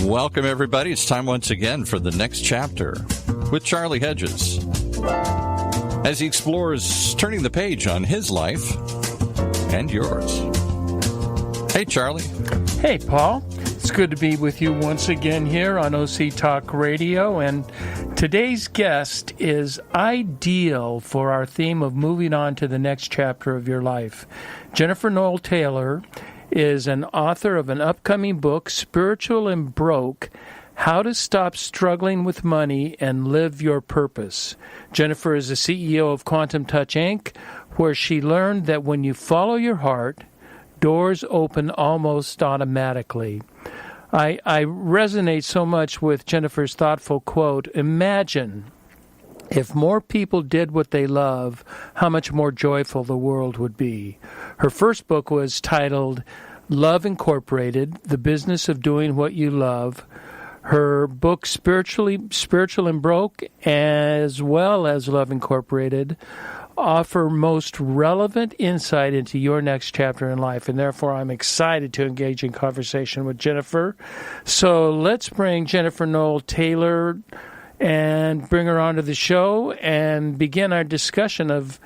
Welcome, everybody. It's time once again for the next chapter with Charlie Hedges as he explores turning the page on his life and yours. Hey, Charlie. Hey, Paul. It's good to be with you once again here on OC Talk Radio, and today's guest is ideal for our theme of moving on to the next chapter of your life. Jennifer Noel Taylor is an author of an upcoming book, Spiritual and Broke, How to Stop Struggling with Money and Live Your Purpose. Jennifer is the CEO of Quantum Touch, Inc., where she learned that when you follow your heart, doors open almost automatically. I resonate so much with Jennifer's thoughtful quote, "Imagine if more people did what they love, how much more joyful the world would be." Her first book was titled Love Incorporated, The Business of Doing What You Love. Her book, Spiritual and Broke, as well as Love Incorporated, offer most relevant insight into your next chapter in life, and therefore I'm excited to engage in conversation with Jennifer. So let's bring Jennifer Noel Taylor and bring her onto the show and begin our discussion of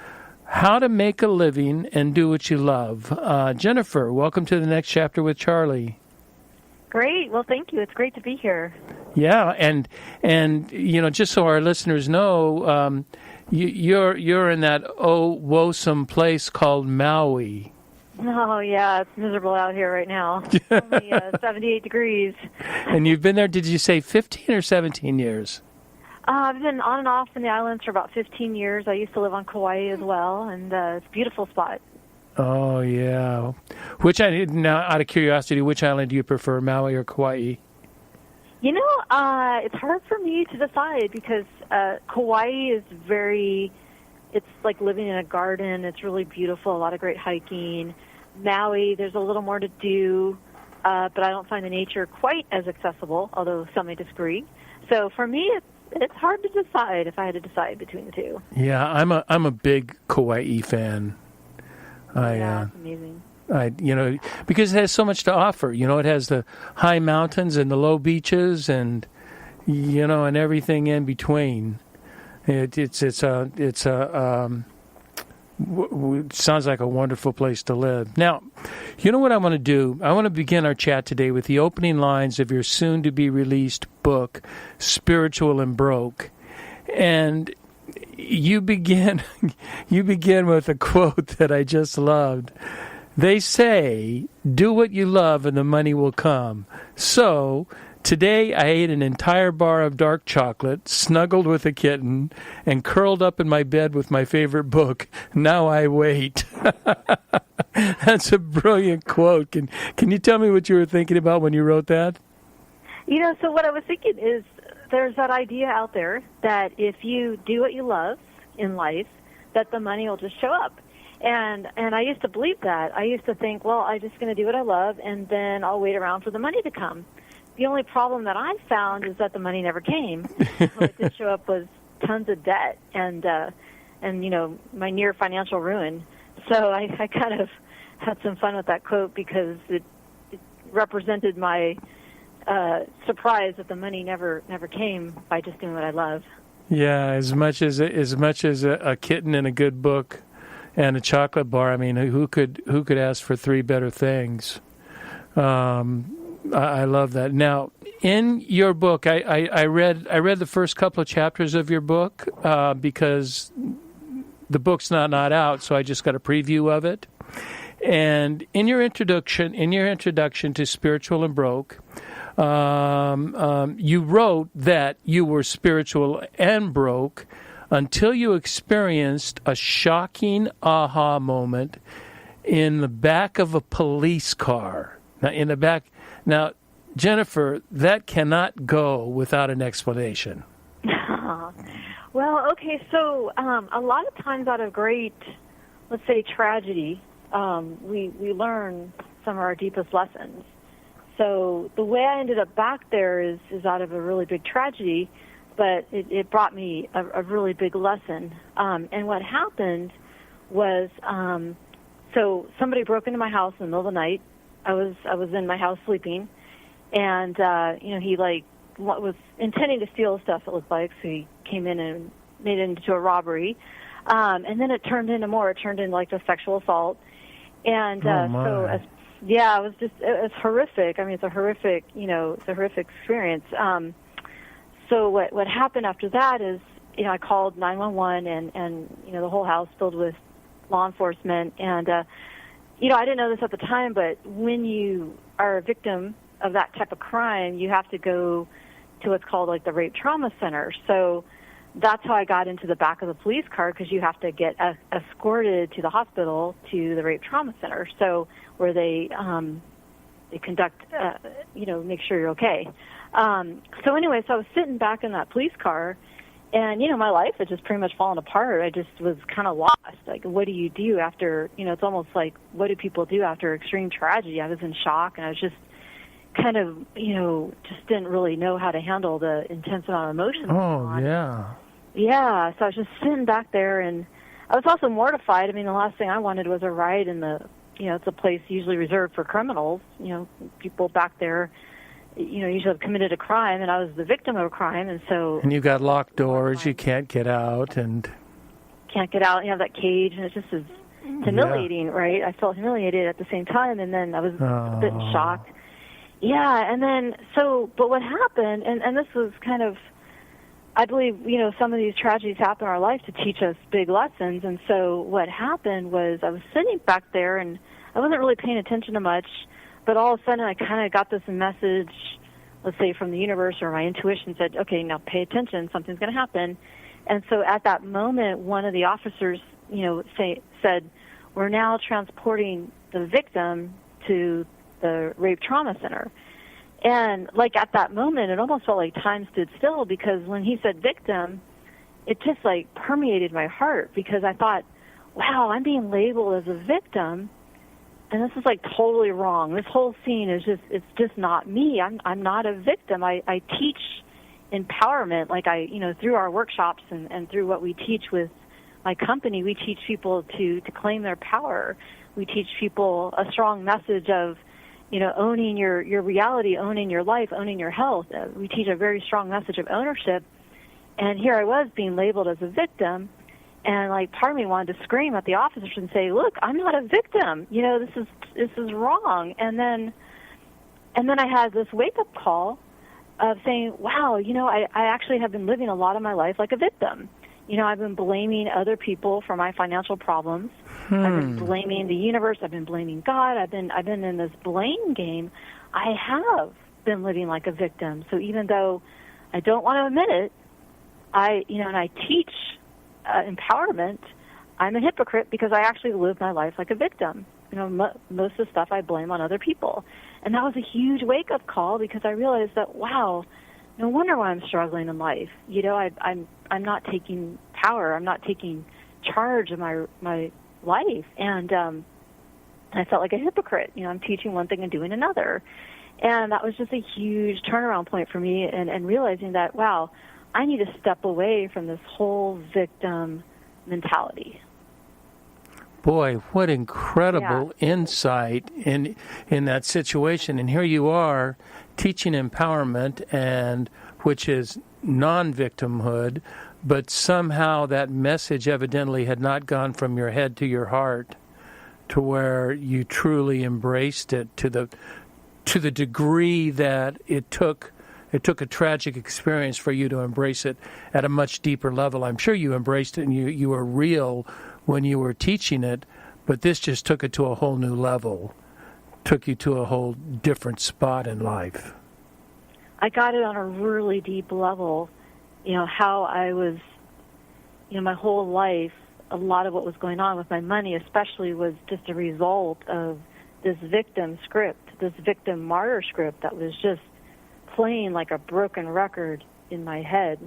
how to make a living and do what you love. Jennifer, welcome to the next chapter with Charlie. Great. Well, thank you. It's great to be here. Yeah, and you know, just so our listeners know, you're in that woesome place called Maui. Oh, yeah, it's miserable out here right now. Only 78 degrees. And you've been there, did you say 15 or 17 years? I've been on and off in the islands for about 15 years. I used to live on Kauai as well, and it's a beautiful spot. Oh, yeah. Now, out of curiosity, which island do you prefer, Maui or Kauai? You know, it's hard for me to decide because Kauai is it's like living in a garden. It's really beautiful, a lot of great hiking. Maui, there's a little more to do, but I don't find the nature quite as accessible, although some may disagree. So for me, it's hard to decide if I had to decide between the two. Yeah, I'm a big Kauai fan. Yeah, it's amazing. Because it has so much to offer. You know, it has the high mountains and the low beaches, and and everything in between. It sounds like a wonderful place to live. Now, you know what I want to do? I want to begin our chat today with the opening lines of your soon-to-be-released book, Spiritual and Broke, and you begin with a quote that I just loved. They say, do what you love and the money will come. So, today I ate an entire bar of dark chocolate, snuggled with a kitten, and curled up in my bed with my favorite book. Now I wait. That's a brilliant quote. Can you tell me what you were thinking about when you wrote that? So what I was thinking is there's that idea out there that if you do what you love in life, that the money will just show up. And I used to believe that. I used to think, well, I'm just going to do what I love, and then I'll wait around for the money to come. The only problem that I found is that the money never came. What did show up was tons of debt and my near financial ruin. So I kind of had some fun with that quote because it represented my surprise that the money never came by just doing what I love. Yeah, as much as a kitten and a good book and a chocolate bar. I mean, who could ask for three better things? I love that. Now, in your book, I read the first couple of chapters of your book because the book's not out, so I just got a preview of it. And in your introduction to Spiritual and Broke, you wrote that you were spiritual and broke until you experienced a shocking aha moment in the back of a police car. Now, Jennifer, that cannot go without an explanation. Well, okay, so a lot of times out of great, let's say, tragedy, we learn some of our deepest lessons. So the way I ended up back there is out of a really big tragedy, but it brought me a really big lesson. And what happened was, so somebody broke into my house in the middle of the night. I was in my house sleeping, And, he was intending to steal stuff, it looked like, so he came in and made it into a robbery. And then it turned into more. It turned into like a sexual assault. And it was horrific. I mean, it's a horrific experience. So what happened after that is, I called 911 and the whole house filled with law enforcement. And, I didn't know this at the time, but when you are a victim of that type of crime, you have to go to what's called like the Rape Trauma Center. So that's how I got into the back of the police car, because you have to get escorted to the hospital to the Rape Trauma Center. So where they conduct, make sure you're okay. So anyway, so I was sitting back in that police car, and, my life had just pretty much fallen apart. I just was kind of lost. Like, what do you do after, it's almost like, what do people do after extreme tragedy? I was in shock, and I was just kind of, just didn't really know how to handle the intense amount of emotions. Oh, yeah. Yeah, so I was just sitting back there, and I was also mortified. I mean, the last thing I wanted was a ride in the, it's a place usually reserved for criminals. People back there, usually have committed a crime, and I was the victim of a crime, and so... And you got locked doors, you can't get out, and... Can't get out, and you have that cage, and it just is humiliating, right? I felt humiliated at the same time, and then I was a bit in shock. Yeah, and then, but what happened, and this was kind of, I believe, some of these tragedies happen in our life to teach us big lessons, and so what happened was I was sitting back there, and I wasn't really paying attention to much, but all of a sudden I kind of got this message, let's say from the universe, or my intuition said, okay, now pay attention, something's going to happen. And so at that moment, one of the officers, said, we're now transporting the victim to the Rape Trauma Center. And like at that moment, it almost felt like time stood still, because when he said victim, it just like permeated my heart, because I thought, wow, I'm being labeled as a victim, and this is like totally wrong. This whole scene is it's just not me. I'm not a victim. I teach empowerment, like through our workshops and through what we teach with my company, we teach people to claim their power. We teach people a strong message of, owning your reality, owning your life, owning your health. We teach a very strong message of ownership. And here I was being labeled as a victim, and like part of me wanted to scream at the officers and say, "Look, I'm not a victim. This is wrong." And then I had this wake-up call of saying, wow, I actually have been living a lot of my life like a victim. I've been blaming other people for my financial problems. I've been blaming the universe. I've been blaming God. I've been in this blame game. I have been living like a victim. So even though I don't want to admit it, and I teach empowerment, I'm a hypocrite, because I actually live my life like a victim. Most of the stuff I blame on other people. And that was a huge wake-up call, because I realized that, wow, no wonder why I'm struggling in life. I'm not taking power. I'm not taking charge of my life. And I felt like a hypocrite. I'm teaching one thing and doing another. And that was just a huge turnaround point for me, and realizing that, wow, I need to step away from this whole victim mentality. Boy, what incredible insight in that situation. And here you are teaching empowerment, and which is non-victimhood, but somehow that message evidently had not gone from your head to your heart, to where you truly embraced it to the degree that it took a tragic experience for you to embrace it at a much deeper level. I'm sure you embraced it and you were real when you were teaching it, but this just took it to a whole new level, took you to a whole different spot in life. I got it on a really deep level, how I was, my whole life, a lot of what was going on with my money especially was just a result of this victim script, this victim martyr script that was just playing like a broken record in my head,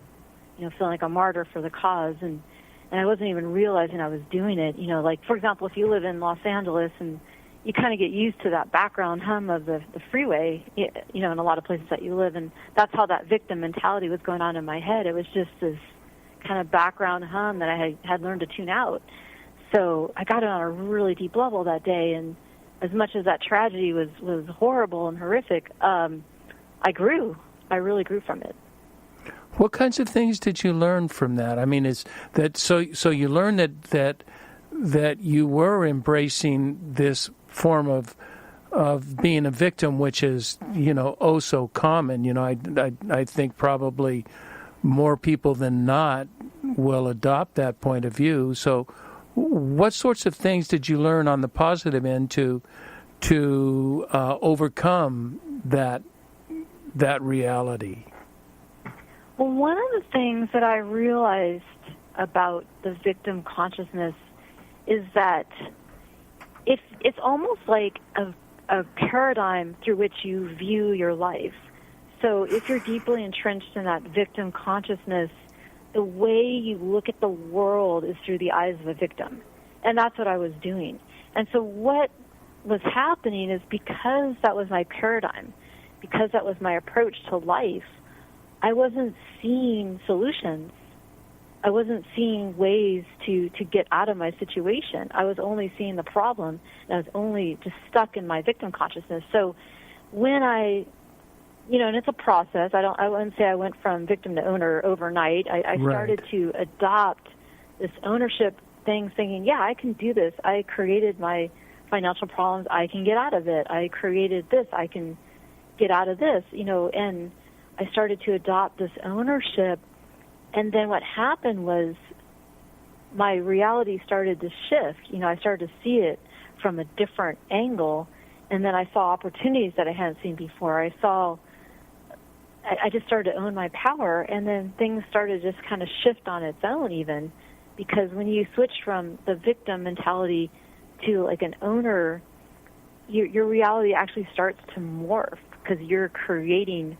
feeling like a martyr for the cause. And I wasn't even realizing I was doing it. Like, for example, if you live in Los Angeles and you kind of get used to that background hum of the freeway, in a lot of places that you live, and that's how that victim mentality was going on in my head. It was just this kind of background hum that I had learned to tune out. So I got it on a really deep level that day, and as much as that tragedy was horrible and horrific, I grew. I really grew from it. What kinds of things did you learn from that? I mean, is that so you learned that you were embracing this form of being a victim, which is, oh so common. I think probably more people than not will adopt that point of view. So what sorts of things did you learn on the positive end to overcome that reality? Well, one of the things that I realized about the victim consciousness is that it's almost like a paradigm through which you view your life. So if you're deeply entrenched in that victim consciousness, the way you look at the world is through the eyes of a victim. And that's what I was doing. And so what was happening is, because that was my paradigm, because that was my approach to life, I wasn't seeing solutions. I wasn't seeing ways to get out of my situation. I was only seeing the problem, and I was only just stuck in my victim consciousness. So when and it's a process. I wouldn't say I went from victim to owner overnight. I started to adopt this ownership thing, thinking, yeah, I can do this. I created my financial problems. I can get out of it. I created this. I can get out of this, and I started to adopt this ownership. And then what happened was my reality started to shift. I started to see it from a different angle, and then I saw opportunities that I hadn't seen before. I just started to own my power, and then things started to just kind of shift on its own even, because when you switch from the victim mentality to like an owner, your reality actually starts to morph because you're creating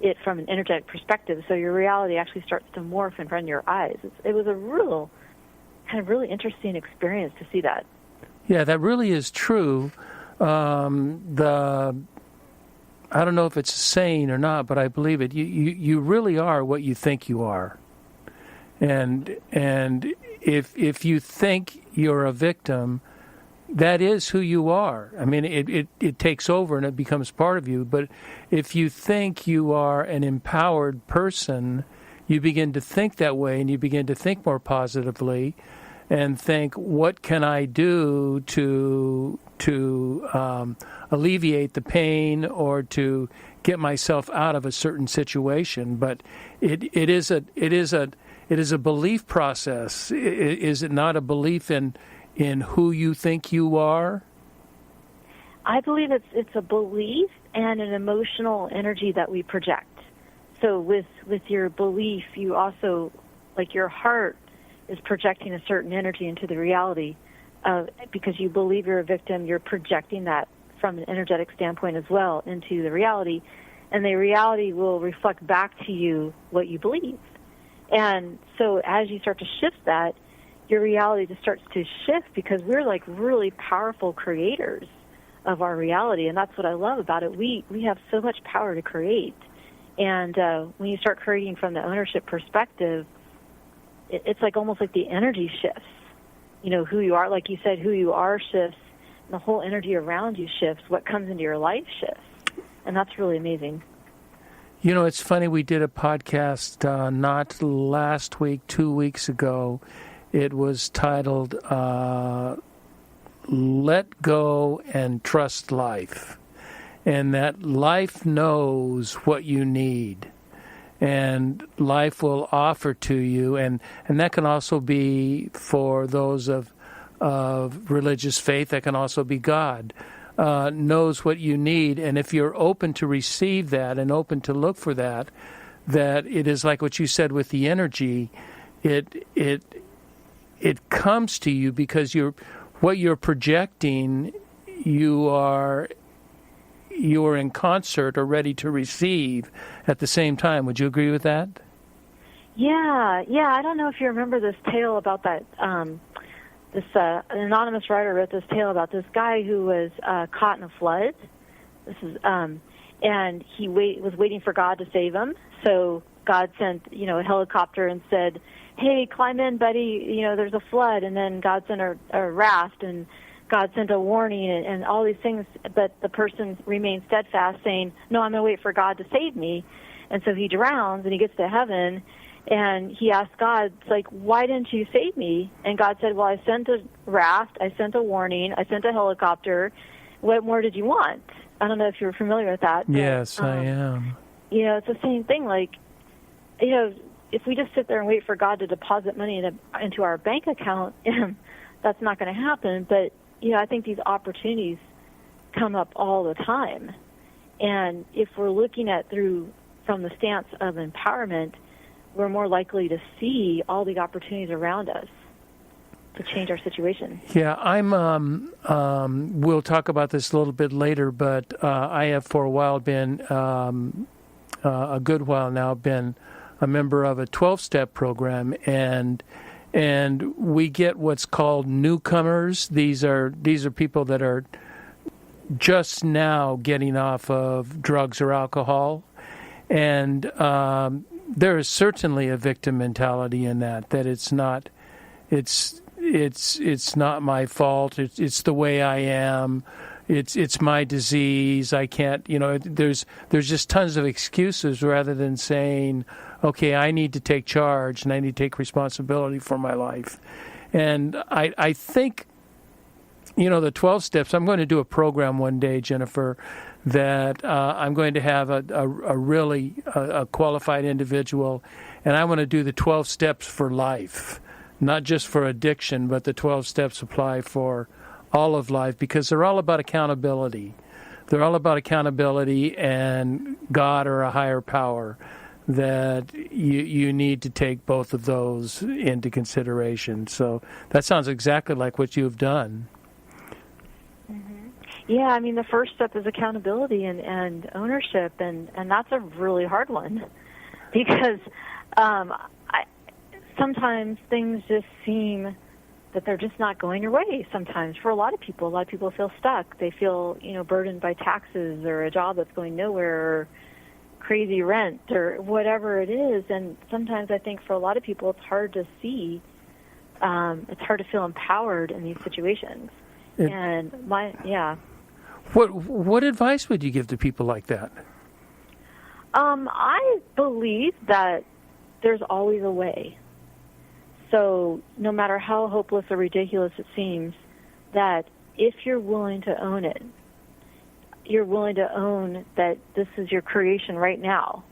it from an energetic perspective. So your reality actually starts to morph in front of your eyes. It was a really interesting experience to see that. Yeah, that really is true. I don't know if it's a saying or not, but I believe it. You really are what you think you are. And if you think you're a victim, that is who you are. I mean, it takes over and it becomes part of you. But if you think you are an empowered person, you begin to think that way, and you begin to think more positively, and think, what can I do to alleviate the pain or to get myself out of a certain situation? But it is a belief process. Is it not a belief in who you think you are? I believe it's a belief and an emotional energy that we project. So with your belief, you also, like your heart is projecting a certain energy into the reality. Because you believe you're a victim, you're projecting that from an energetic standpoint as well into the reality. And the reality will reflect back to you what you believe. And so as you start to shift that, your reality just starts to shift, because we're like really powerful creators of our reality, and that's what I love about it. We have so much power to create, and when you start creating from the ownership perspective, it's like almost like the energy shifts. Who you are, like you said, who you are shifts, and the whole energy around you shifts. What comes into your life shifts, and that's really amazing. It's funny, we did a podcast not last week, 2 weeks ago. It was titled Let Go and Trust Life. And that life knows what you need. And life will offer to you. And that can also be for those of religious faith. That can also be God. Knows what you need. And if you're open to receive that and open to look for that it is like what you said with the energy. It comes to you because what you're projecting, you are in concert or ready to receive at the same time. Would you agree with that? Yeah. I don't know if you remember this tale about that. An anonymous writer wrote this tale about this guy who was caught in a flood. And he was waiting for God to save him. So God sent, a helicopter and said, hey, climb in, buddy, there's a flood, and then God sent a raft, and God sent a warning, and all these things, but the person remains steadfast, saying, no, I'm going to wait for God to save me. And so he drowns, and he gets to heaven, and he asks God, it's like, why didn't you save me? And God said, well, I sent a raft, I sent a warning, I sent a helicopter. What more did you want? I don't know if you're familiar with that. Yes, I am. It's the same thing. Like, if we just sit there and wait for God to deposit money into our bank account, that's not going to happen. But, I think these opportunities come up all the time. And if we're looking at from the stance of empowerment, we're more likely to see all the opportunities around us to change our situation. Yeah, we'll talk about this a little bit later, but I have for a while been, a good while now, been a member of a 12-step program, and we get what's called newcomers. These are people that are just now getting off of drugs or alcohol, and there is certainly a victim mentality in that it's not my fault. It's the way I am. It's my disease. I can't. There's just tons of excuses rather than saying, okay, I need to take charge and I need to take responsibility for my life. And I think, the 12 steps. I'm going to do a program one day, Jennifer, that I'm going to have a really qualified individual, and I want to do the 12 steps for life. Not just for addiction, but the 12 steps apply for all of life, because they're all about accountability. They're all about accountability and God or a higher power, that you need to take both of those into consideration. So that sounds exactly like what you've done. Mm-hmm. Yeah, the first step is accountability and ownership, and that's a really hard one, because sometimes things just seem that they're just not going your way sometimes. For a lot of people feel stuck. They feel, burdened by taxes or a job that's going nowhere or crazy rent or whatever it is. And sometimes I think for a lot of people it's hard to see, it's hard to feel empowered in these situations. What advice would you give to people like that? I believe that there's always a way. So no matter how hopeless or ridiculous it seems, that if you're willing to own it, you're willing to own that this is your creation right now,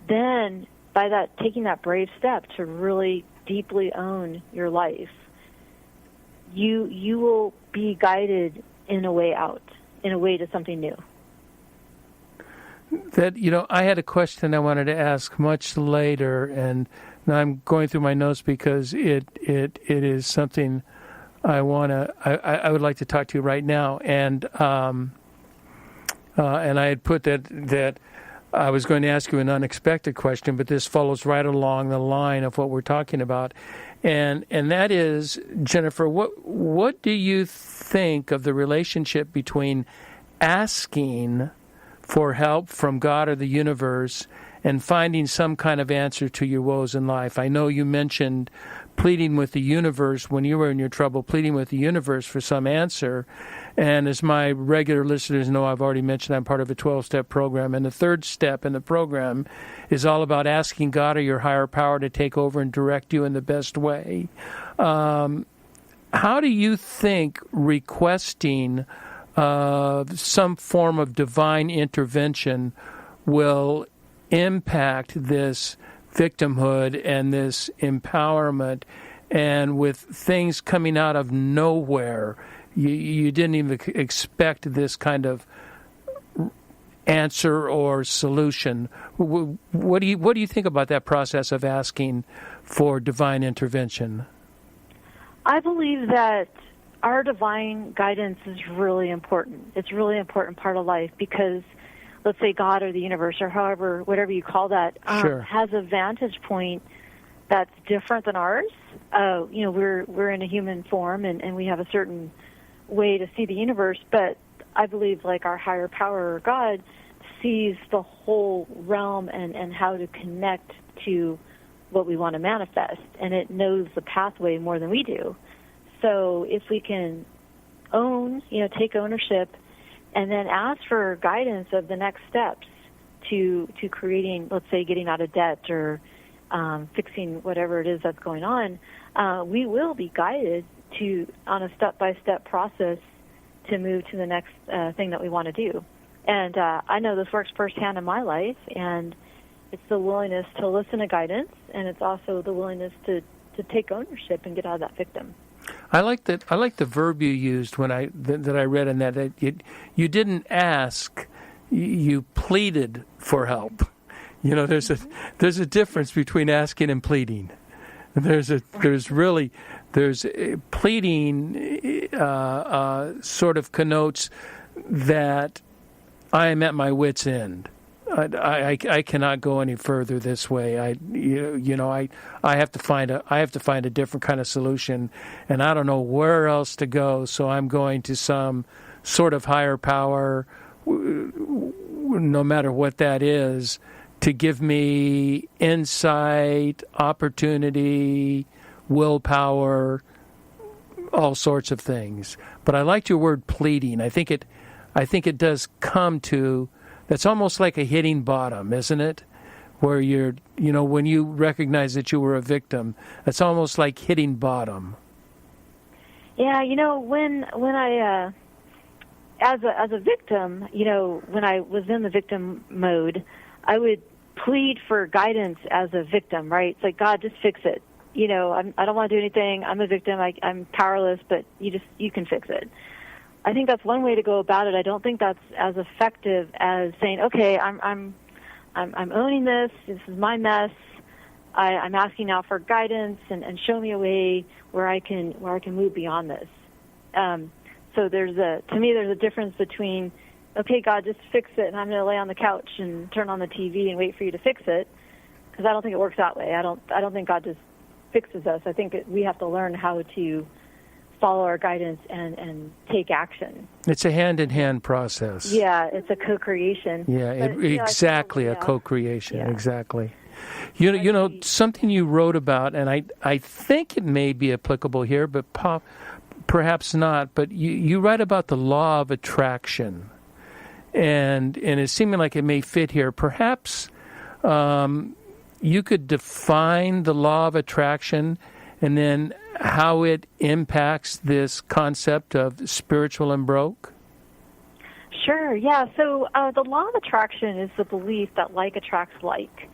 then by that, taking that brave step to really deeply own your life, you will be guided in a way out, in a way to something new. That, I had a question I wanted to ask much later, and now I'm going through my notes because it is something I would like to talk to you right now, and I had put that I was going to ask you an unexpected question, but this follows right along the line of what we're talking about, and that is, Jennifer, what do you think of the relationship between asking for help from God or the universe and finding some kind of answer to your woes in life? I know you mentioned pleading with the universe when you were in your trouble, pleading with the universe for some answer. And as my regular listeners know, I've already mentioned I'm part of a 12-step program. And the third step in the program is all about asking God or your higher power to take over and direct you in the best way. How do you think requesting some form of divine intervention will impact this victimhood and this empowerment, and with things coming out of nowhere, you didn't even expect this kind of answer or solution? What do you think about that process of asking for divine intervention? I believe that our divine guidance is really important. It's a really important part of life, because let's say God or the universe or however, whatever you call that, sure, has a vantage point that's different than ours. We're in a human form, and we have a certain way to see the universe, but I believe like our higher power or God sees the whole realm and how to connect to what we want to manifest, and it knows the pathway more than we do. So if we can take ownership and then ask for guidance of the next steps to creating, let's say, getting out of debt or fixing whatever it is that's going on, we will be guided on a step-by-step process to move to the next thing that we want to do. And I know this works firsthand in my life, and it's the willingness to listen to guidance, and it's also the willingness to take ownership and get out of that victim. I like that. I like the verb you used when that I read in that you didn't ask, you pleaded for help. There's a difference between asking and pleading. Pleading sort of connotes that I am at my wit's end. I cannot go any further this way. I have to find a different kind of solution, and I don't know where else to go. So I'm going to some sort of higher power, no matter what that is, to give me insight, opportunity, willpower, all sorts of things. But I liked your word pleading. I think it does come to. That's almost like a hitting bottom, isn't it? Where when you recognize that you were a victim, it's almost like hitting bottom. Yeah, when I, as a victim, when I was in the victim mode, I would plead for guidance as a victim, right? It's like, God, just fix it. I don't want to do anything. I'm a victim. I'm powerless, but you can fix it. I think that's one way to go about it. I don't think that's as effective as saying, okay, I'm owning this. This is my mess. I'm asking now for guidance and show me a way where I can move beyond this. So to me there's a difference between, okay, God, just fix it, and I'm going to lay on the couch and turn on the TV and wait for you to fix it, because I don't think it works that way. I don't think God just fixes us. I think we have to learn how to follow our guidance and take action. It's a hand-in-hand process. Yeah, it's a co-creation. Yeah, exactly, a co-creation, yeah. Exactly. Something you wrote about, and I think it may be applicable here, but perhaps not, but you write about the law of attraction, and it's seeming like it may fit here. Perhaps you could define the law of attraction and then how it impacts this concept of spiritual and broke? Sure, yeah. So the law of attraction is the belief that like attracts like.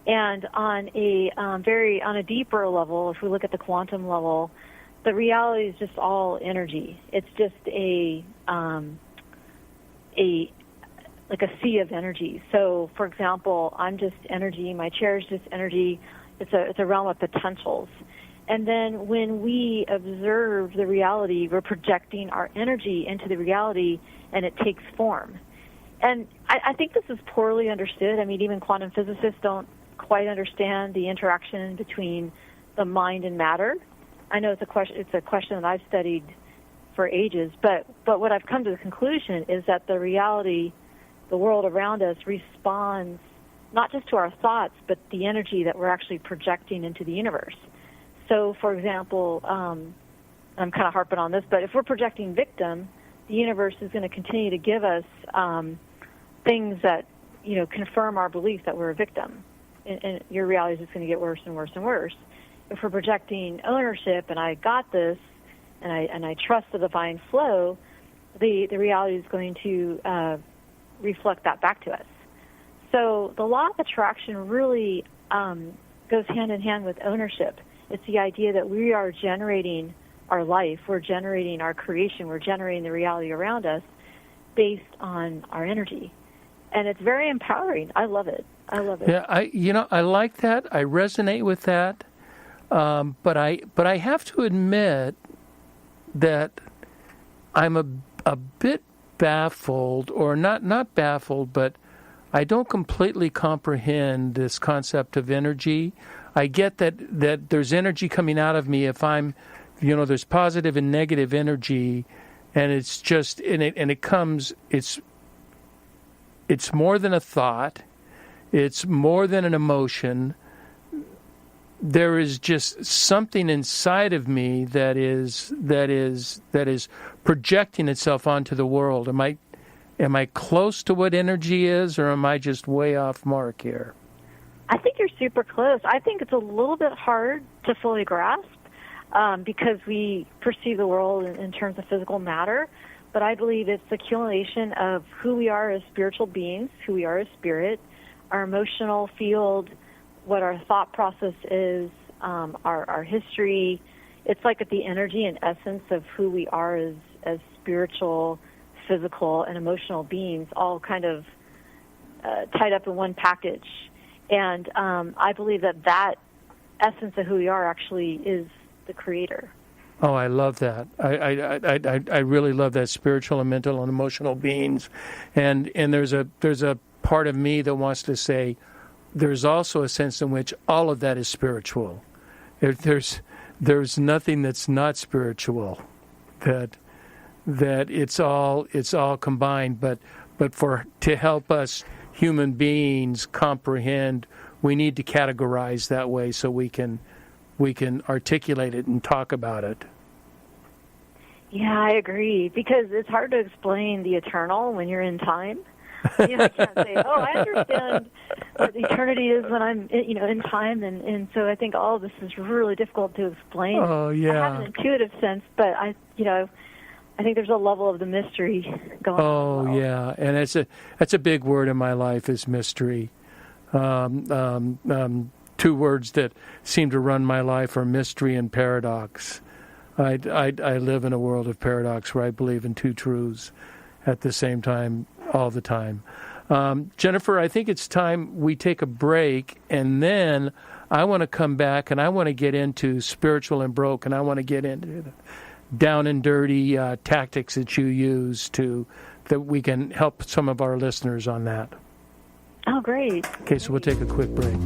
And on a deeper level, if we look at the quantum level, the reality is just all energy. It's just a sea of energy. So, for example, I'm just energy. My chair is just energy. It's a realm of potentials. And then when we observe the reality, we're projecting our energy into the reality, and it takes form. And I think this is poorly understood. I mean, even quantum physicists don't quite understand the interaction between the mind and matter. I know it's a question that I've studied for ages, but what I've come to the conclusion is that the reality, the world around us, responds not just to our thoughts, but the energy that we're actually projecting into the universe. So, for example, I'm kind of harping on this, but if we're projecting victim, the universe is going to continue to give us things that, confirm our belief that we're a victim. And your reality is just going to get worse and worse and worse. If we're projecting ownership and I got this and I trust the divine flow, the reality is going to reflect that back to us. So the law of attraction really goes hand in hand with ownership. It's the idea that we are generating our life, we're generating our creation, we're generating the reality around us based on our energy. And it's very empowering. I love it. Yeah, I like that. I resonate with that. But I have to admit that I'm a bit baffled, or not baffled, but I don't completely comprehend this concept of energy. I get that there's energy coming out of me if I'm, there's positive and negative energy, and it's just, and it comes, it's more than a thought. It's more than an emotion. There is just something inside of me that is projecting itself onto the world. Am I close to what energy is, or am I just way off mark here? I think you're super close. I think it's a little bit hard to fully grasp because we perceive the world in terms of physical matter. But I believe it's the accumulation of who we are as spiritual beings, who we are as spirit, our emotional field, what our thought process is, our history. It's like the energy and essence of who we are as spiritual, physical, and emotional beings, all kind of tied up in one package. And I believe that essence of who we are actually is the creator. Oh, I love that. I really love that, spiritual and mental and emotional beings. And there's a part of me that wants to say there's also a sense in which all of that is spiritual. There's nothing that's not spiritual. That it's all combined. But to help us human beings comprehend, we need to categorize that way so we can articulate it and talk about it. Yeah, I agree, because it's hard to explain the eternal when you're in time. You know, I can't say, I understand what eternity is when I'm, in time, and so I think all of this is really difficult to explain. Oh, yeah. I have an intuitive sense, but I think there's a level of the mystery going on. Oh, yeah, and that's a big word in my life, is mystery. Two words that seem to run my life are mystery and paradox. I live in a world of paradox where I believe in two truths at the same time, all the time. Jennifer, I think it's time we take a break, and then I want to come back and I want to get into spiritual and broke, and I want to get into the down and dirty tactics that you use that we can help some of our listeners on that. Oh, great. Okay, so we'll take a quick break.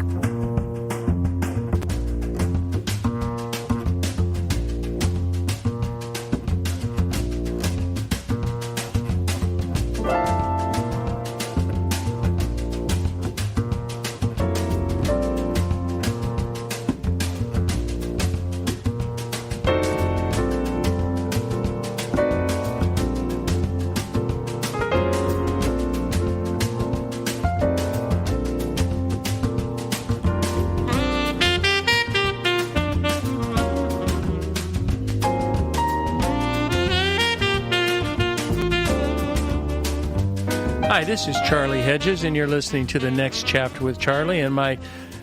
Hi, this is Charlie Hedges, and you're listening to The Next Chapter with Charlie, and my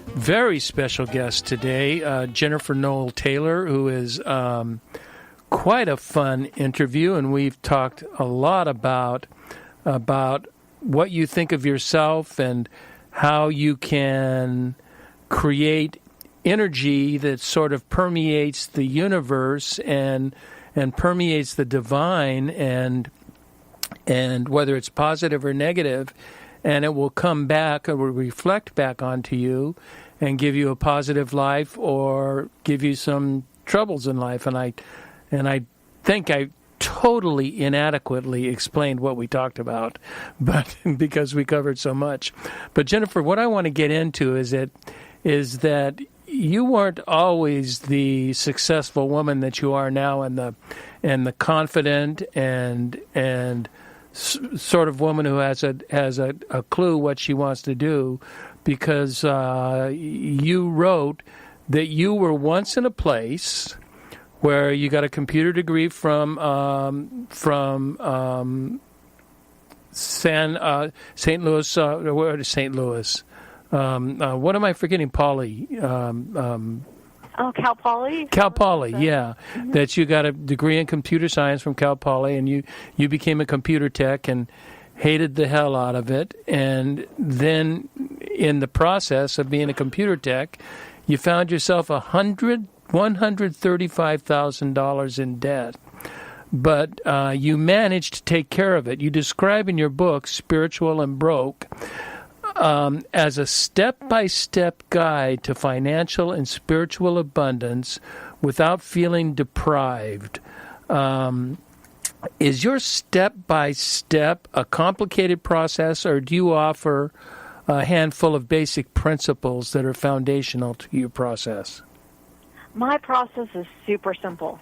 very special guest today, Jennifer Noel Taylor, who is quite a fun interview, and we've talked a lot about what you think of yourself and how you can create energy that sort of permeates the universe and permeates the divine, and whether it's positive or negative, and it will come back or will reflect back onto you and give you a positive life or give you some troubles in life. And I think I totally inadequately explained what we talked about, but because we covered so much. But Jennifer, what I want to get into is that you weren't always the successful woman that you are now, and the confident and sort of woman who has a clue what she wants to do, because you wrote that you were once in a place where you got a computer degree from St. Louis. St. Louis. What am I forgetting? Cal Poly? Cal Poly, yeah. Mm-hmm. That you got a degree in computer science from Cal Poly, and you became a computer tech and hated the hell out of it. And then in the process of being a computer tech, you found yourself $135,000 in debt. But you managed to take care of it. You describe in your book, Spiritual and Broke, as a step-by-step guide to financial and spiritual abundance without feeling deprived. Is your step-by-step a complicated process, or do you offer a handful of basic principles that are foundational to your process? My process is super simple.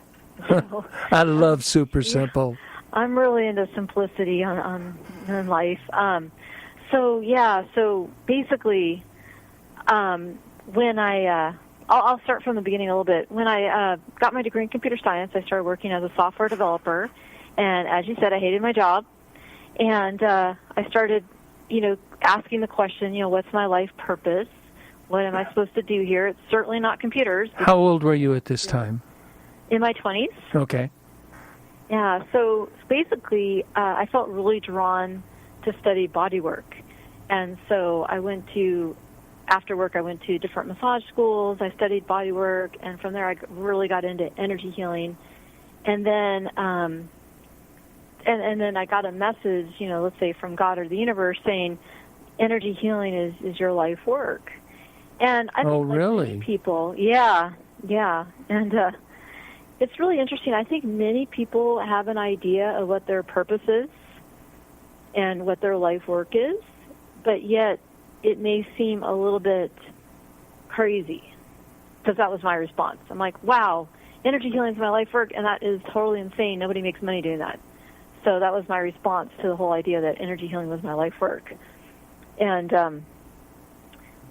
I love super simple. I'm really into simplicity in life. So basically, when I'll start from the beginning a little bit. When I got my degree in computer science, I started working as a software developer. And as you said, I hated my job. And I started, asking the question, what's my life purpose? What am I supposed to do here? It's certainly not computers. How old were you at this time? In my 20s. Okay. Yeah, so basically, I felt really drawn to study body work. And so after work, I went to different massage schools. I studied body work, and from there, I really got into energy healing. And then, and then I got a message, let's say from God or the universe, saying, energy healing is your life work. And I think really? Many people, yeah, and it's really interesting. I think many people have an idea of what their purpose is and what their life work is, but yet it may seem a little bit crazy, because that was my response. I'm like, wow, energy healing is my life work, and that is totally insane. Nobody makes money doing that. So that was my response to the whole idea that energy healing was my life work. And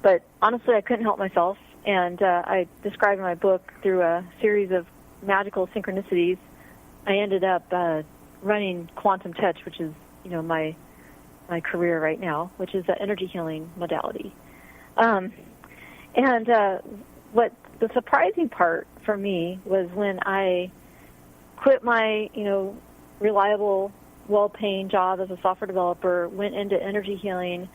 but honestly, I couldn't help myself, and I describe in my book through a series of magical synchronicities, I ended up running Quantum Touch, which is, my career right now, which is the energy healing modality. And what the surprising part for me was when I quit my, reliable, well-paying job as a software developer, went into energy healing.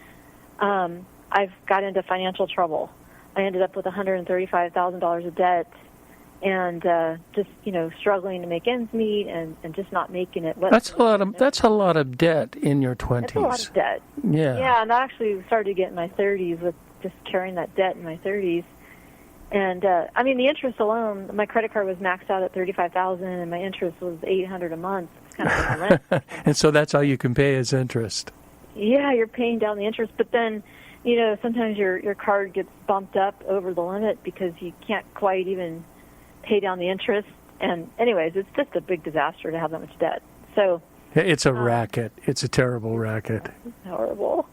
I've got into financial trouble. I ended up with $135,000 of debt, and just struggling to make ends meet, and just not making it. That's a lot of debt in your 20s. That's a lot of debt. Yeah, and that actually started to get in my 30s with just carrying that debt in my 30s. And the interest alone, my credit card was maxed out at $35,000, and my interest was $800 a month. It's kind of like rent. And so that's all you can pay is interest. Yeah, you're paying down the interest, but then sometimes your card gets bumped up over the limit because you can't quite even pay down the interest. And anyways, it's just a big disaster to have that much debt. So it's a racket. It's a terrible racket. It's horrible.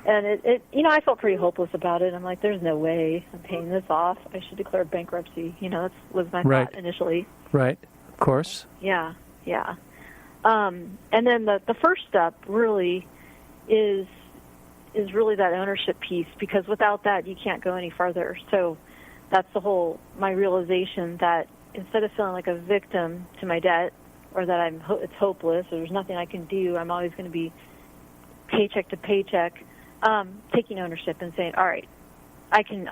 And it I felt pretty hopeless about it. I'm like, there's no way I'm paying this off. I should declare bankruptcy. That was my thought initially. Right. Of course. Yeah. And then the first step really is really that ownership piece, because without that, you can't go any further. So that's my realization that instead of feeling like a victim to my debt, or that it's hopeless, or there's nothing I can do, I'm always going to be paycheck to paycheck, taking ownership and saying, all right, I can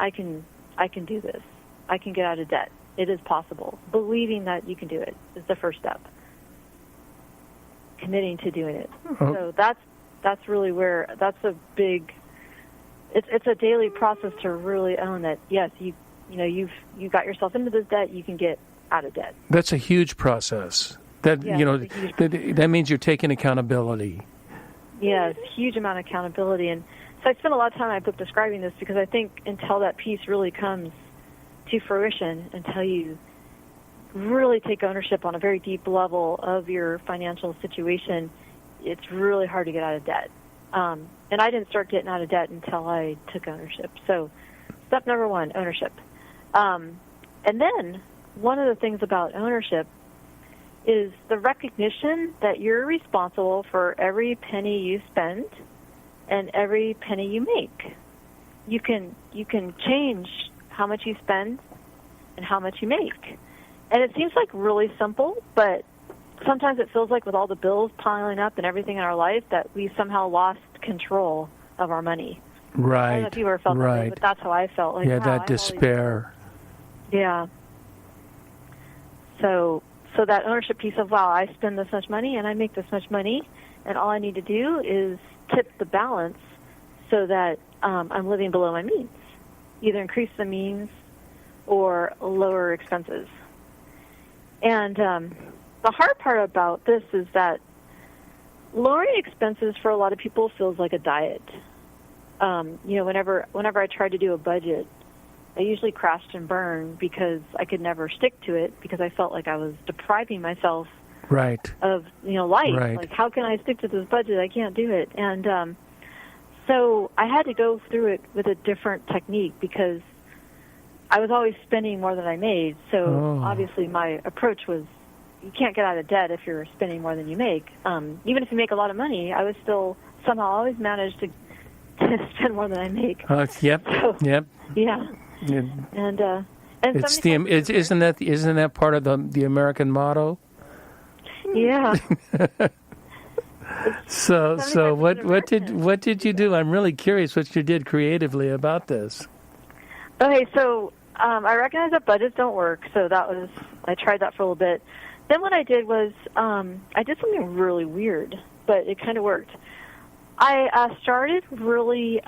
do this. I can get out of debt. It is possible. Believing that you can do it is the first step. Committing to doing it. So that's really where that's a big. It's a daily process to really own that. Yes, you got yourself into this debt. You can get out of debt. That's a huge process. That means you're taking accountability. Yes, huge amount of accountability. And so I spent a lot of time in my book describing this, because I think until that piece really comes to fruition, until you really take ownership on a very deep level of your financial situation, it's really hard to get out of debt. And I didn't start getting out of debt until I took ownership. So step number one, ownership. And then one of the things about ownership is the recognition that you're responsible for every penny you spend and every penny you make. You can change how much you spend and how much you make. And it seems like really simple, but sometimes it feels like with all the bills piling up and everything in our life that we somehow lost control of our money. Right. I don't know if you ever felt that way, but that's how I felt. Like, yeah, that despair. Yeah. So that ownership piece of, wow, I spend this much money and I make this much money, and all I need to do is tip the balance so that I'm living below my means. Either increase the means or lower expenses. And the hard part about this is that lowering expenses for a lot of people feels like a diet. Whenever I tried to do a budget, I usually crashed and burned because I could never stick to it because I felt like I was depriving myself of life. Right. Like, how can I stick to this budget? I can't do it. And so I had to go through it with a different technique because I was always spending more than I made. So obviously my approach was, you can't get out of debt if you're spending more than you make. Even if you make a lot of money, I was still somehow always managed to spend more than I make. Yep. So, yep. Yeah. And it's isn't that part of the American motto? Yeah. So what did you do? I'm really curious what you did creatively about this. Okay, so I recognize that budgets don't work, so I tried that for a little bit. Then what I did was I did something really weird, but it kind of worked. I started really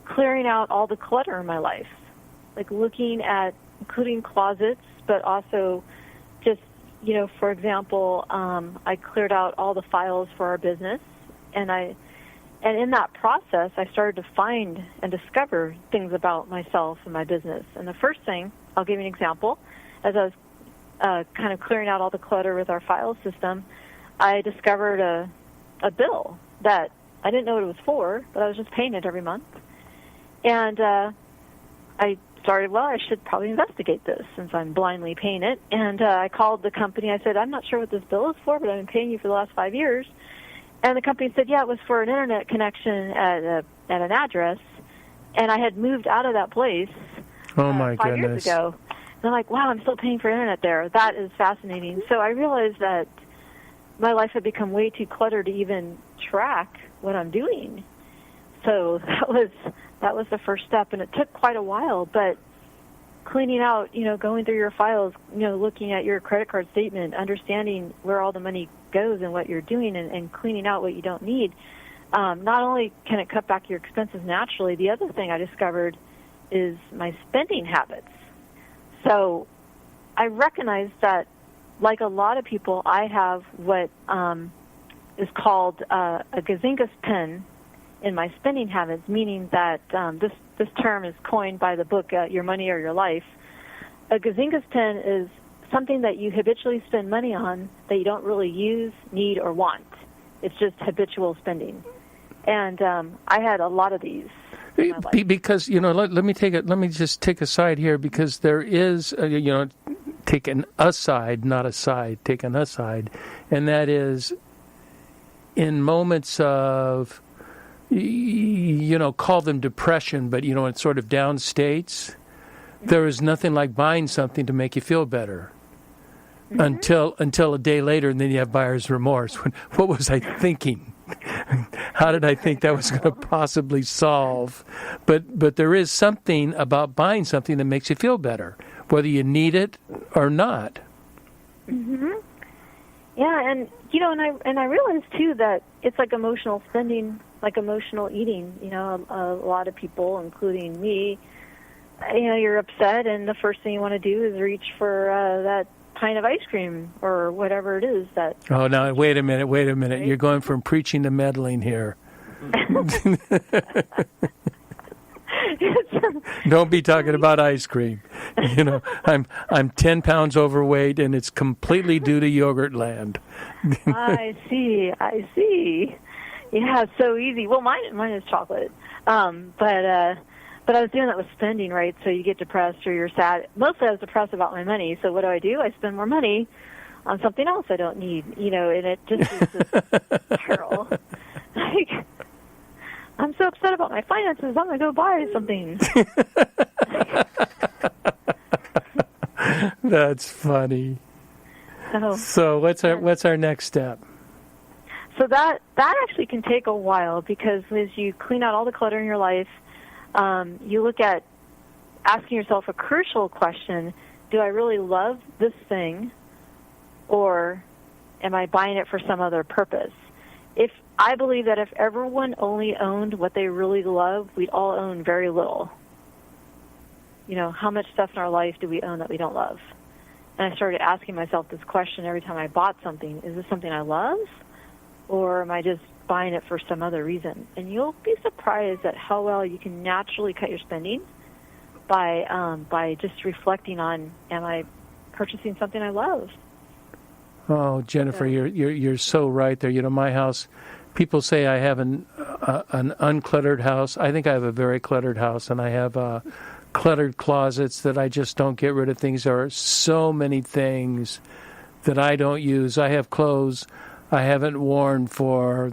clearing out all the clutter in my life, like looking at including closets, but also just, for example, I cleared out all the files for our business, and in that process, I started to find and discover things about myself and my business. And the first thing, I'll give you an example, as I was kind of clearing out all the clutter with our file system, I discovered a bill that I didn't know what it was for, but I was just paying it every month. And I started, I should probably investigate this since I'm blindly paying it. And I called the company. I said, I'm not sure what this bill is for, but I've been paying you for the last 5 years. And the company said, yeah, it was for an internet connection at an address. And I had moved out of that place 5 years ago. And I'm like, wow, I'm still paying for internet there. That is fascinating. So I realized that my life had become way too cluttered to even track what I'm doing. So that was the first step, and it took quite a while, but cleaning out, going through your files, looking at your credit card statement, understanding where all the money goes and what you're doing, and cleaning out what you don't need. Not only can it cut back your expenses naturally, the other thing I discovered is my spending habits. So I recognized that, like a lot of people, I have what is called a gazingas pen in my spending habits, meaning that this term is coined by the book Your Money or Your Life. A gazingas pen is something that you habitually spend money on that you don't really use, need, or want. It's just habitual spending. And I had a lot of these. Because let me just take a side here, because there is take an aside, not a side, take an aside, and that is in moments of call them depression, but in sort of down states, there is nothing like buying something to make you feel better. Until a day later, and then you have buyer's remorse. What was I thinking? How did I think that was going to possibly solve? But there is something about buying something that makes you feel better, whether you need it or not. Mm-hmm. Yeah, and and I realized too that it's like emotional spending, like emotional eating. A lot of people, including me, you're upset, and the first thing you want to do is reach for that pint of ice cream or whatever it is that. Oh, now wait a minute. Right? You're going from preaching to meddling here. Don't be talking about ice cream. I'm 10 pounds overweight, and it's completely due to Yogurtland. I see. Yeah, it's so easy. Well, mine is chocolate. But I was doing that with spending, right? So you get depressed or you're sad. Mostly I was depressed about my money. So what do? I spend more money on something else I don't need, and it just is this peril. Like, I'm so upset about my finances, I'm going to go buy something. That's funny. So what's our next step? So that actually can take a while, because as you clean out all the clutter in your life, you look at asking yourself a crucial question: do I really love this thing, or am I buying it for some other purpose? I believe that if everyone only owned what they really love, we'd all own very little. How much stuff in our life do we own that we don't love? And I started asking myself this question every time I bought something: is this something I love, or am I just buying it for some other reason? And you'll be surprised at how well you can naturally cut your spending by just reflecting on, am I purchasing something I love? Oh, Jennifer, you're so right there. You know, my house, people say I have an uncluttered house. I think I have a very cluttered house, and I have cluttered closets that I just don't get rid of things. There are so many things that I don't use. I have clothes I haven't worn for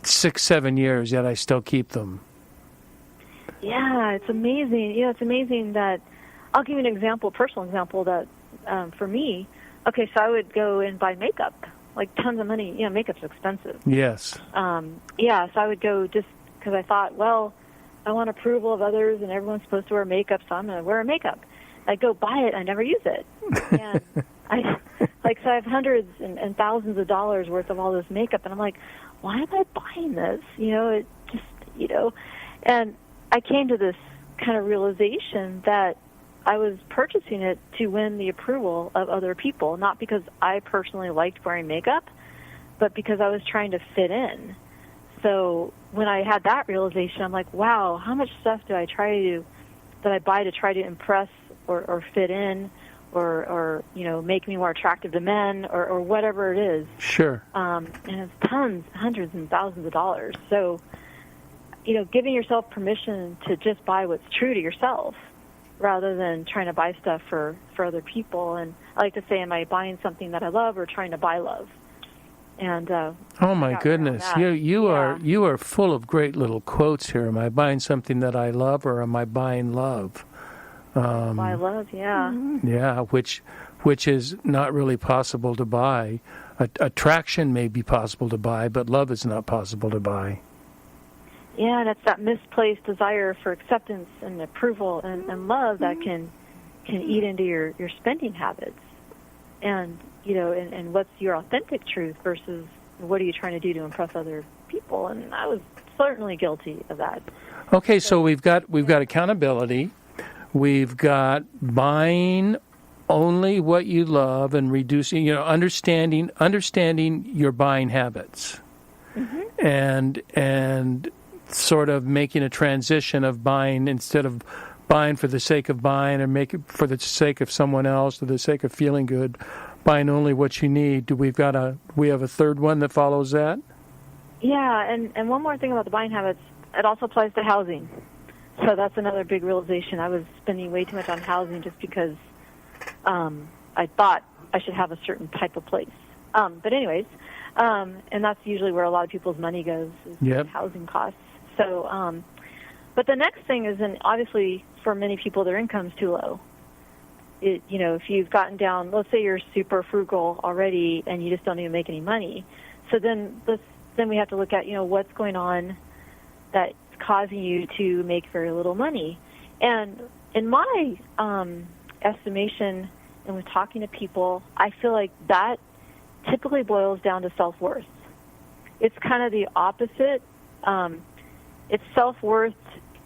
6-7 years, yet I still keep them. Yeah, it's amazing. You know, it's amazing that, I'll give you an example, personal example, that for me, okay, so I would go and buy makeup, like tons of money. You know, makeup's expensive. Yes. Yeah, so I would go just because I thought, well, I want approval of others, and everyone's supposed to wear makeup, so I'm going to wear makeup. I'd go buy it, I never use it. And so I have hundreds and thousands of dollars worth of all this makeup, and I'm like, why am I buying this? You know, it just, you know, and I came to this kind of realization that I was purchasing it to win the approval of other people, not because I personally liked wearing makeup, but because I was trying to fit in. So when I had that realization, I'm like, wow, how much stuff do I buy to try to impress or fit in or you know, make me more attractive to men or whatever it is. Sure. And it's tons, hundreds and thousands of dollars. So, you know, giving yourself permission to just buy what's true to yourself rather than trying to buy stuff for other people. And I like to say, am I buying something that I love or trying to buy love? And oh my goodness, you are full of great little quotes here. Am I buying something that I love, or am I buying love? Buy love, yeah. Yeah, which is not really possible to buy. Attraction may be possible to buy, but love is not possible to buy. Yeah, and it's that misplaced desire for acceptance and approval and love that can eat into your spending habits. And, you know, and what's your authentic truth versus what are you trying to do to impress other people? And I was certainly guilty of that. Okay, so we've got accountability. We've got buying only what you love and reducing, you know, understanding your buying habits. Mm-hmm. And sort of making a transition of buying instead of buying for the sake of buying or make it for the sake of someone else or the sake of feeling good, buying only what you need. We have a third one that follows that? Yeah, and one more thing about the buying habits, it also applies to housing. So that's another big realization. I was spending way too much on housing just because I thought I should have a certain type of place. But anyways, and that's usually where a lot of people's money goes, is housing costs. So, but the next thing is, and obviously for many people, their income's too low. You know, if you've gotten down, let's say you're super frugal already and you just don't even make any money. So then we have to look at, you know, what's going on that's causing you to make very little money. And in my estimation, and with talking to people, I feel like that typically boils down to self-worth. It's kind of the opposite. It's self-worth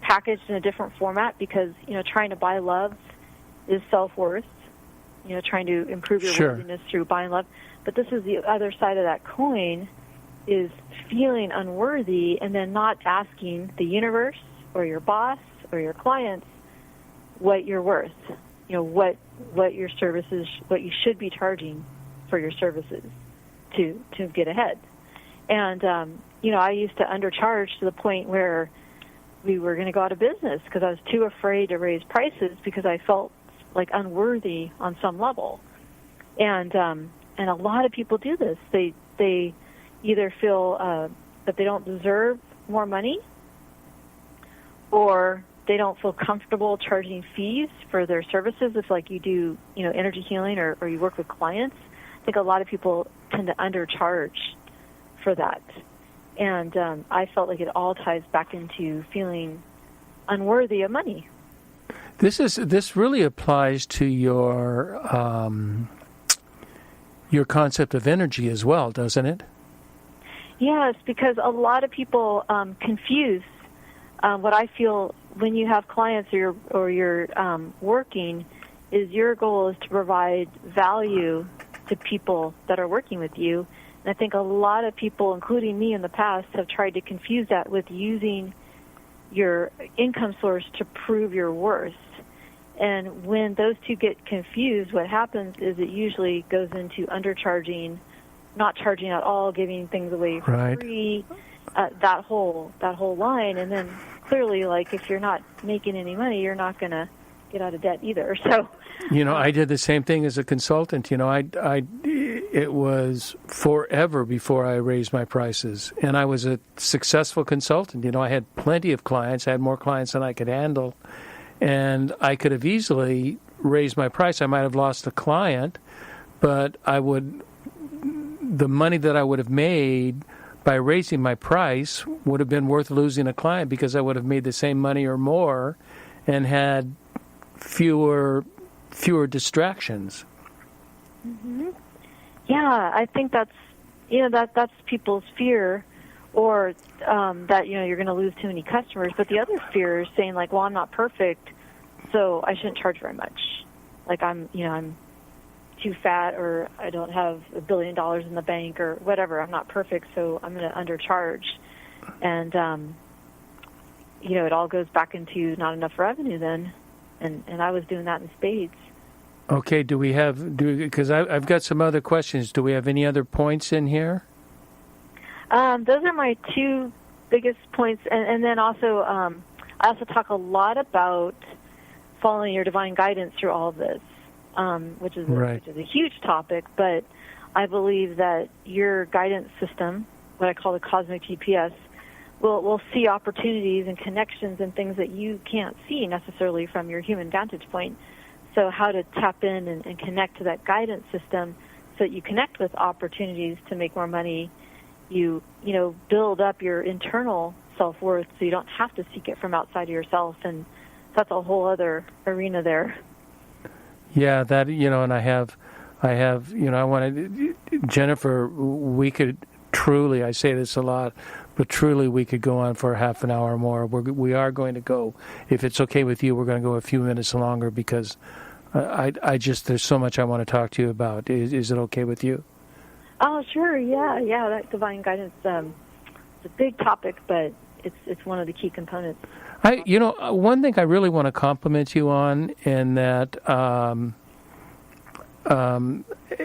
packaged in a different format because, you know, trying to buy love is self-worth, you know, trying to improve your worthiness through buying love. But this is the other side of that coin, is feeling unworthy and then not asking the universe or your boss or your clients what you're worth, you know, what your services, what you should be charging for your services to get ahead. And, you know, I used to undercharge to the point where we were going to go out of business because I was too afraid to raise prices because I felt like unworthy on some level. And a lot of people do this. They either feel that they don't deserve more money, or they don't feel comfortable charging fees for their services. If like you do, you know, energy healing or you work with clients, I think a lot of people tend to undercharge for that. And I felt like it all ties back into feeling unworthy of money. This really applies to your concept of energy as well, doesn't it? Yes, because a lot of people confuse what I feel when you have clients or you're working. is your goal is to provide value to people that are working with you. And I think a lot of people, including me in the past, have tried to confuse that with using your income source to prove your worth. And when those two get confused, what happens is it usually goes into undercharging, not charging at all, giving things away for free, that whole line. And then clearly, like, if you're not making any money, you're not going to get out of debt either. So, I did the same thing as a consultant. It was forever before I raised my prices, and I was a successful consultant. I had plenty of clients. I had more clients than I could handle, and I could have easily raised my price. I might have lost a client, but the money that I would have made by raising my price would have been worth losing a client, because I would have made the same money or more and had fewer distractions. Mm-hmm. Yeah, I think that's that's people's fear, or that you're going to lose too many customers. But the other fear is saying, like, well, I'm not perfect, so I shouldn't charge very much. Like, I'm too fat, or I don't have $1 billion in the bank, or whatever. I'm not perfect, so I'm going to undercharge. And it all goes back into not enough revenue then. And I was doing that in spades. Okay, because I've got some other questions. Do we have any other points in here? Those are my two biggest points. And then also, I also talk a lot about following your divine guidance through all of this, which is a huge topic. But I believe that your guidance system, what I call the cosmic GPS, will see opportunities and connections and things that you can't see necessarily from your human vantage point. So how to tap in and connect to that guidance system so that you connect with opportunities to make more money. You build up your internal self-worth so you don't have to seek it from outside of yourself. And that's a whole other arena there. Yeah, that, and I wanted, Jennifer, we could truly, I say this a lot, but truly we could go on for half an hour more. We are going to go, if it's okay with you, we're going to go a few minutes longer, because I just, there's so much I want to talk to you about. Is it okay with you? Oh, sure, yeah, that divine guidance, it's a big topic, but it's one of the key components. One thing I really want to compliment you on, and that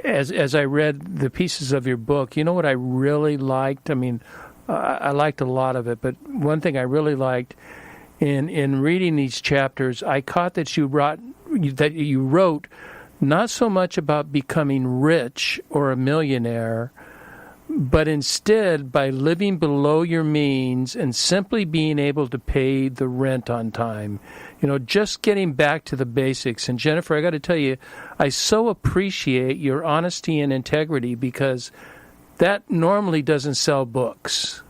as I read the pieces of your book, what I really liked? I mean, I liked a lot of it, but one thing I really liked in reading these chapters, I caught that you wrote not so much about becoming rich or a millionaire, but instead by living below your means and simply being able to pay the rent on time. Just getting back to the basics. And Jennifer, I got to tell you, I so appreciate your honesty and integrity, because that normally doesn't sell books.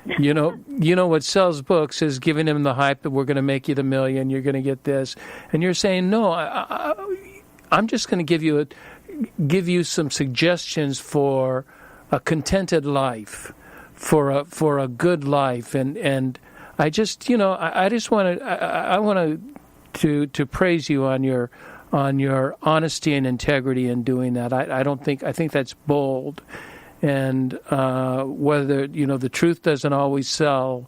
What sells books is giving them the hype that we're going to make you the million, you're going to get this, and you're saying, no, I'm just going to give you some suggestions for a contented life, for a good life, and I just I want to praise you on your honesty and integrity in doing that. I think that's bold. And whether the truth doesn't always sell,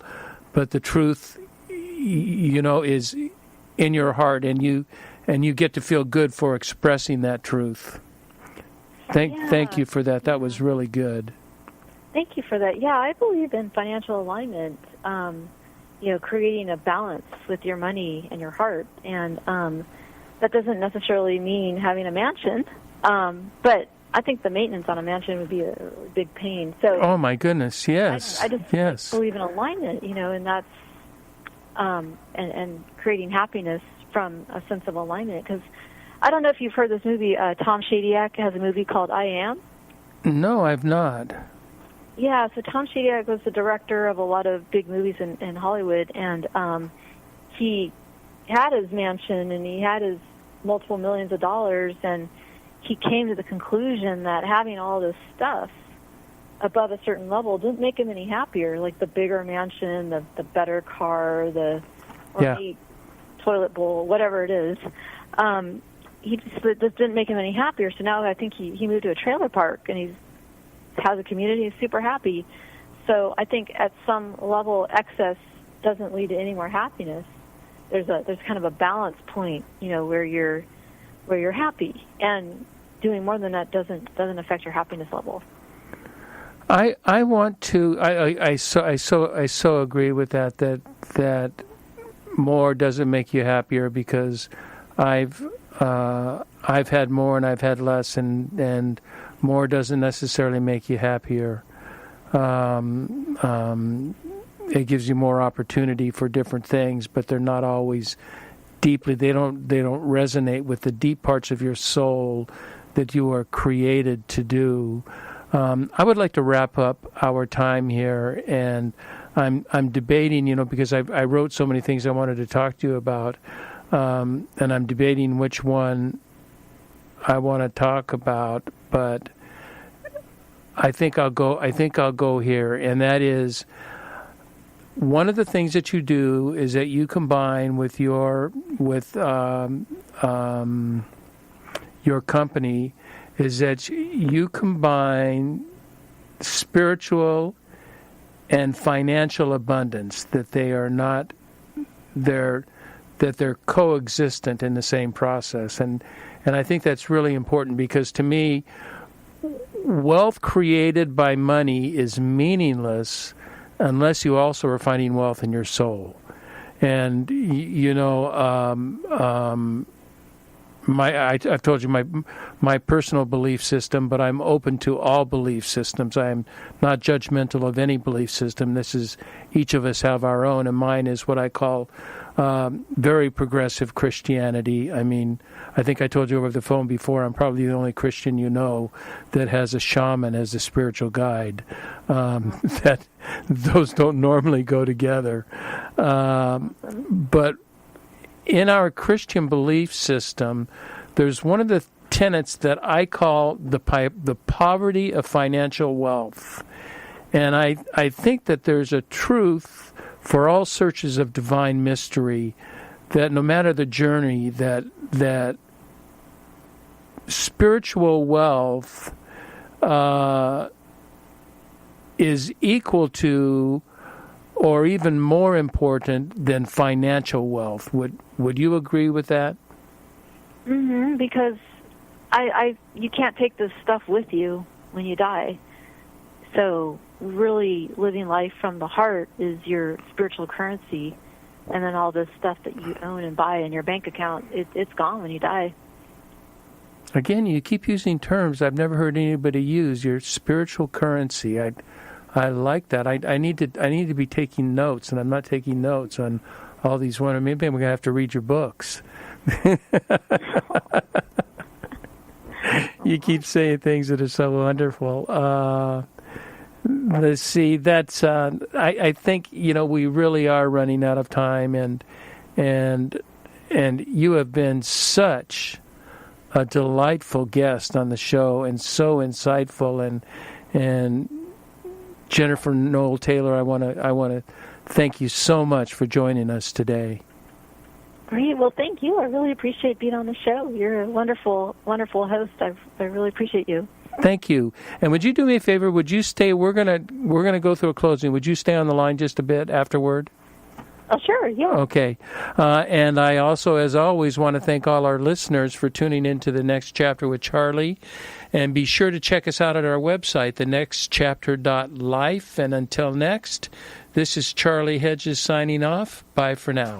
but the truth is in your heart, and you get to feel good for expressing that truth. Thank you for that. That was really good. Thank you for that. Yeah, I believe in financial alignment. Creating a balance with your money and your heart, and that doesn't necessarily mean having a mansion, but I think the maintenance on a mansion would be a big pain. So, oh my goodness, yes, I just believe in alignment, and that's and creating happiness from a sense of alignment. Because I don't know if you've heard this movie. Tom Shadyac has a movie called I Am. No, I've not. Yeah, so Tom Shadyac was the director of a lot of big movies in Hollywood, and he had his mansion and he had his multiple millions of dollars, and he came to the conclusion that having all this stuff above a certain level didn't make him any happier, like the bigger mansion, the better car, the ornate toilet bowl, whatever it is. this didn't make him any happier. So now I think he moved to a trailer park, and has a community. He's super happy. So I think at some level, excess doesn't lead to any more happiness. There's kind of a balance point, where you're happy, and doing more than that doesn't affect your happiness level. I want to. I so agree with that more doesn't make you happier, because I've had more and I've had less, and more doesn't necessarily make you happier. It gives you more opportunity for different things, but they're not always deeply. They don't resonate with the deep parts of your soul that you are created to do. I would like to wrap up our time here, and I'm debating, because I wrote so many things I wanted to talk to you about, and I'm debating which one I want to talk about, but I think I'll go here, and that is, one of the things that you do is that you combine with your company, is that you combine spiritual and financial abundance, that they're coexistent in the same process, and I think that's really important, because to me, wealth created by money is meaningless unless you also are finding wealth in your soul. And I've told you my personal belief system, but I'm open to all belief systems. I'm not judgmental of any belief system. This is, each of us have our own, and mine is what I call very progressive Christianity. I mean, I think I told you over the phone before, I'm probably the only Christian that has a shaman as a spiritual guide. That those don't normally go together. But in our Christian belief system, there's one of the tenets that I call the poverty of financial wealth. And I think that there's a truth for all searches of divine mystery, that no matter the journey, that spiritual wealth is equal to or even more important than financial wealth. Would you agree with that? Mm-hmm, because you can't take this stuff with you when you die. So really living life from the heart is your spiritual currency, and then all this stuff that you own and buy in your bank account, it's gone when you die. Again, you keep using terms I've never heard anybody use. Your spiritual currency. I like that. I need to be taking notes, and I'm not taking notes on all these ones. Maybe I'm going to have to read your books. You keep saying things that are so wonderful. Let's see. That's. I think we really are running out of time, and you have been such a delightful guest on the show, and so insightful, and Jennifer Noel Taylor, I want to thank you so much for joining us today. Great. Well, thank you. I really appreciate being on the show. You're a wonderful, wonderful host. I really appreciate you. Thank you. And would you do me a favor? Would you stay? We're gonna go through a closing. Would you stay on the line just a bit afterward? Oh, sure. Yeah. Okay. And I also, as always, want to thank all our listeners for tuning into The Next Chapter with Charlie. And be sure to check us out at our website, thenextchapter.life. And until next, this is Charlie Hedges signing off. Bye for now.